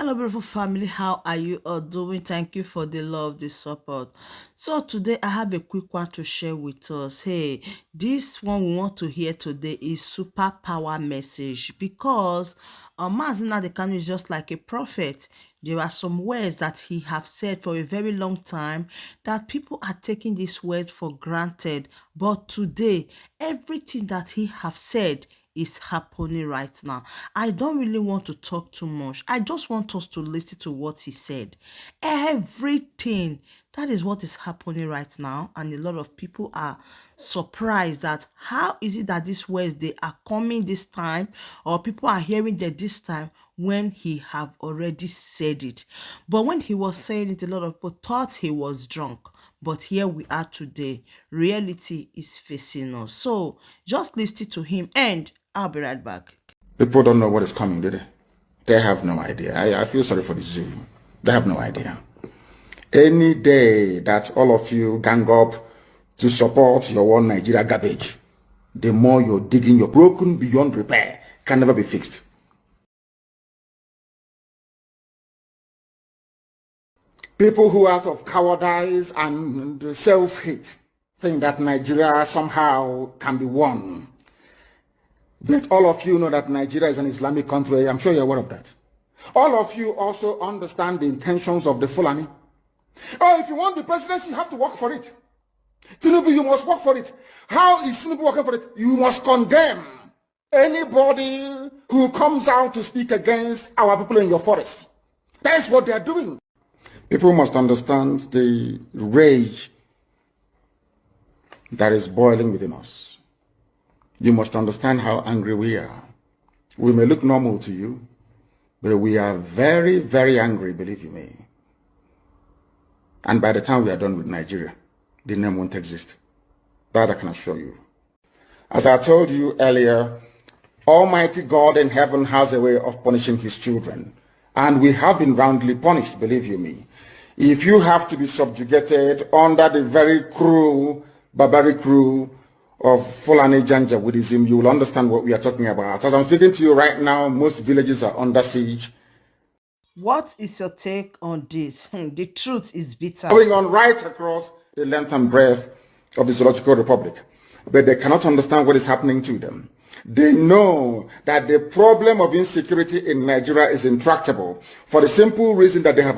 Hello, beautiful family. How are you all doing? Thank you for the love, the support. So today I have a quick one to share with us. Hey, this one we want to hear today is superpower message because Mazi Nnamdi Kanu is just like a prophet. There are some words that he have said for a very long time that people are taking these words for granted. But today, everything that he have said is happening right now. I don't really want to talk too much. I just want us to listen to what he said. Everything. That is what is happening right now. And a lot of people are surprised that how is it that these words they are coming this time or people are hearing that this time when he have already said it. But when he was saying it, a lot of people thought he was drunk. But here we are today. Reality is facing us. So just listen to him and I'll be right back. People don't know what is coming, do they? They have no idea. I feel sorry for the zoo. They have no idea. Any day that all of you gang up to support your one Nigeria garbage, the more you're digging, you're broken beyond repair, can never be fixed. People who out of cowardice and self-hate think that Nigeria somehow can be won. But all of you know that Nigeria is an Islamic country. I'm sure you're aware of that. All of you also understand the intentions of the Fulani. Oh, if you want the presidency, you have to work for it. Tinubu, you must work for it. How is Tinubu working for it? You must condemn anybody who comes out to speak against our people in your forest. That is what they are doing. People must understand the rage that is boiling within us. You must understand how angry we are. We may look normal to you, but we are very, very angry, believe you me. And by the time we are done with Nigeria, the name won't exist. That I can assure you. As I told you earlier, Almighty God in heaven has a way of punishing his children. And we have been roundly punished, believe you me. If you have to be subjugated under the very cruel, barbaric rule of Fulani Janjaweedism, you will understand what we are talking about. As I'm speaking to you right now, most villages are under siege. What is your take on this? The truth is bitter. Going on right across the length and breadth of the Zoological Republic. But they cannot understand what is happening to them. They know that the problem of insecurity in Nigeria is intractable for the simple reason that they have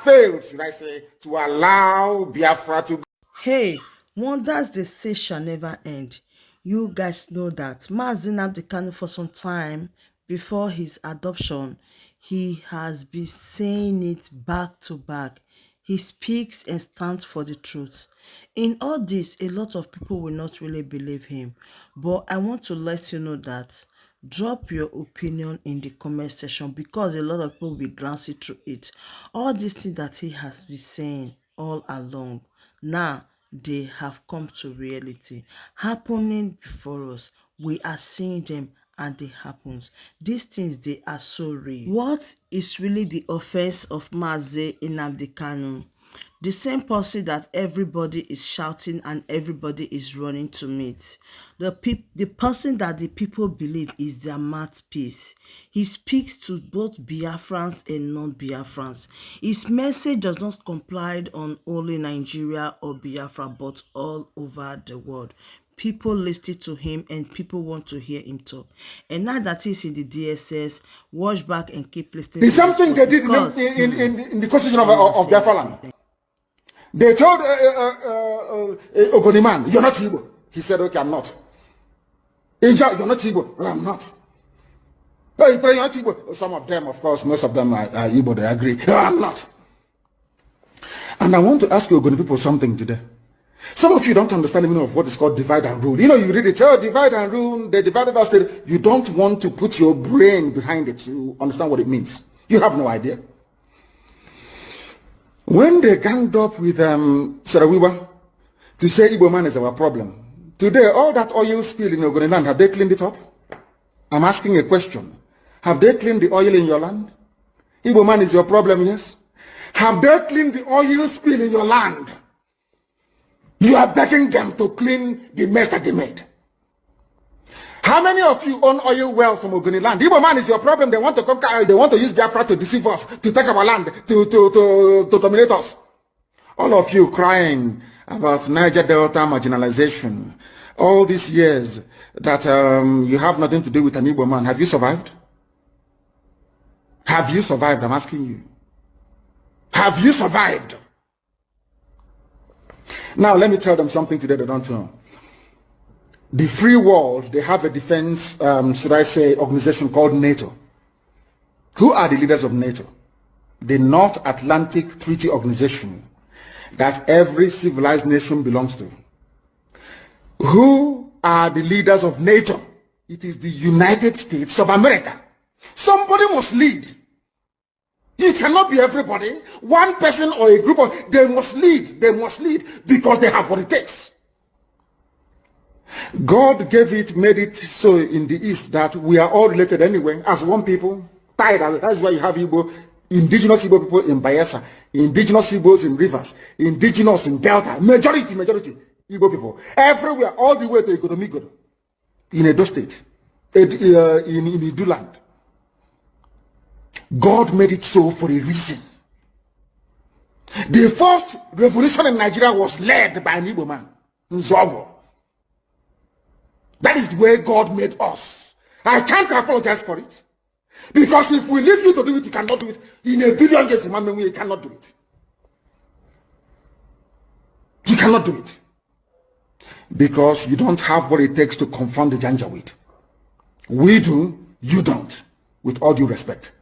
failed, should I say, to allow Biafra to... Hey, wonders they say shall never end. You guys know that Mazi Nnamdi Kanu for some time before his adoption, he has been saying it back to back. He speaks and stands for the truth. In all this, a lot of people will not really believe him. But I want to let you know that drop your opinion in the comment section because a lot of people will be glancing through it. All these things that he has been saying all along, now they have come to reality, happening before us. We are seeing them and they happens. These things, they are so real. What is really the offense of Mazi Nnamdi Kanu? The same person that everybody is shouting and everybody is running to meet. The person that the people believe is their mouthpiece. He speaks to both Biafrans and non-Biafrans. His message does not comply on only Nigeria or Biafra, but all over the world. People listen to him and people want to hear him talk. And now that he's in the DSS, watch back and keep listening. It's something they did in the constitution of Biafra land. They told Ogoniman, you're not Igbo. He said, okay, I'm not. Inja, you're not Igbo. Well, I'm not. Oh, you're not Igbo. Some of them, of course, most of them are Igbo, they agree. No, I'm not. And I want to ask you Ogoni people something today. Some of you don't understand even of what is called divide and rule. You know, you read it, oh, divide and rule, they divided us. You don't want to put your brain behind it to understand what it means. You have no idea. When they ganged up with Sarawiwa to say Igbo man is our problem, today all that oil spill in Ogoni land, have they cleaned it up? I'm asking a question. Have they cleaned the oil in your land? Igbo man is your problem, yes? Have they cleaned the oil spill in your land? You are begging them to clean the mess that they made. How many of you own oil wells from Ogoniland? Igbo man is your problem. They want to conquer oil. They want to use Biafra to deceive us, to take our land, to dominate us. All of you crying about Niger Delta marginalization. All these years that you have nothing to do with an Igbo man. Have you survived? Have you survived? I'm asking you. Have you survived? Now, let me tell them something today they don't know. The free world, they have a defense, should I say, organization called NATO. Who are the leaders of NATO? The North Atlantic Treaty Organization that every civilized nation belongs to. Who are the leaders of NATO? It is the United States of America. Somebody must lead. It cannot be everybody. One person or a group of, they must lead. They must lead because they have what it takes. God gave it, made it so in the East that we are all related anyway, as one people. That's why you have Igbo, indigenous Igbo people in Bayelsa, indigenous Igbos in Rivers, indigenous in Delta, majority Igbo people. Everywhere, all the way to Igodomigodo, in Edo State, in Iduland. God made it so for a reason. The first revolution in Nigeria was led by an Igbo man, Nzogo. That is the way God made us. I can't apologize for it. Because if we leave you to do it, you cannot do it. In a billion years, you cannot do it. You cannot do it. Because you don't have what it takes to confront the Janjaweed. We do, you don't. With all due respect.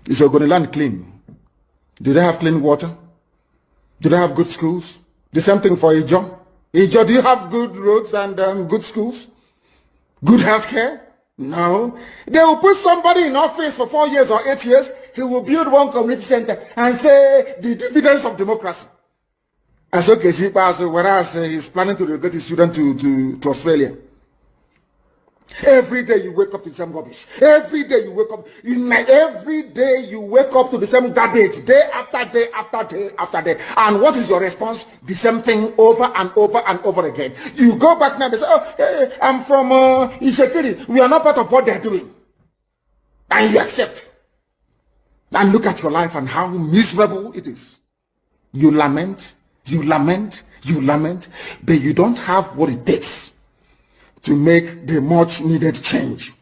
Is Ogoniland clean? Do they have clean water? Do they have good schools? The same thing for Ijo. Ijo, do you have good roads and good schools? Good health care? No. They will put somebody in office for 4 years or 8 years. He will build one community center and say the dividends of democracy. And so whereas he's planning to relocate his children to Australia. Every day you wake up to the same rubbish. Every day you wake up. Every day you wake up to the same garbage. Day after day after day after day. And what is your response? The same thing over and over and over again. You go back now and say, oh, hey, I'm from Ishekiri. We are not part of what they're doing. And you accept. And look at your life and how miserable it is. You lament, you lament, you lament, but you don't have what it takes to make the much needed change.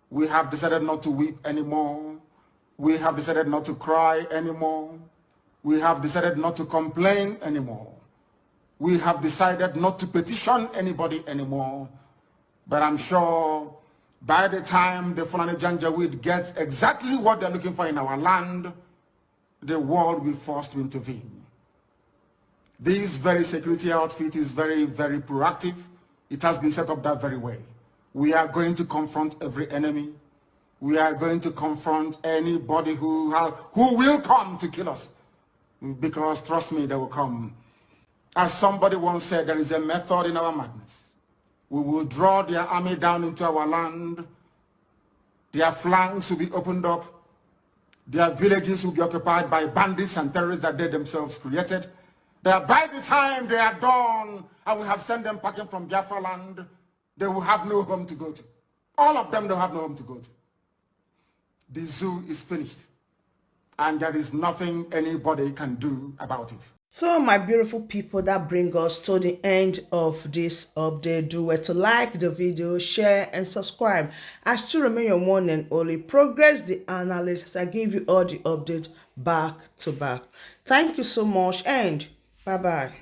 We have decided not to weep anymore. We have decided not to cry anymore. We have decided not to complain anymore. We have decided not to petition anybody anymore. But I'm sure by the time the Fulani Janjaweed gets exactly what they're looking for in our land, the world will be forced to intervene. This very security outfit is very, very proactive. It has been set up that very way. We are going to confront every enemy. We are going to confront anybody who will come to kill us. Because trust me, they will come. As somebody once said, there is a method in our madness. We will draw their army down into our land. Their flanks will be opened up. Their villages will be occupied by bandits and terrorists that they themselves created. That by the time they are done and we have sent them packing from Biafra land, they will have no home to go to. All of them don't have no home to go to. The zoo is finished. And there is nothing anybody can do about it. So my beautiful people, that brings us to the end of this update. Do well to like the video, share and subscribe. I still remain your one and only Progress the Analyst, as I give you all the updates back to back. Thank you so much and bye-bye.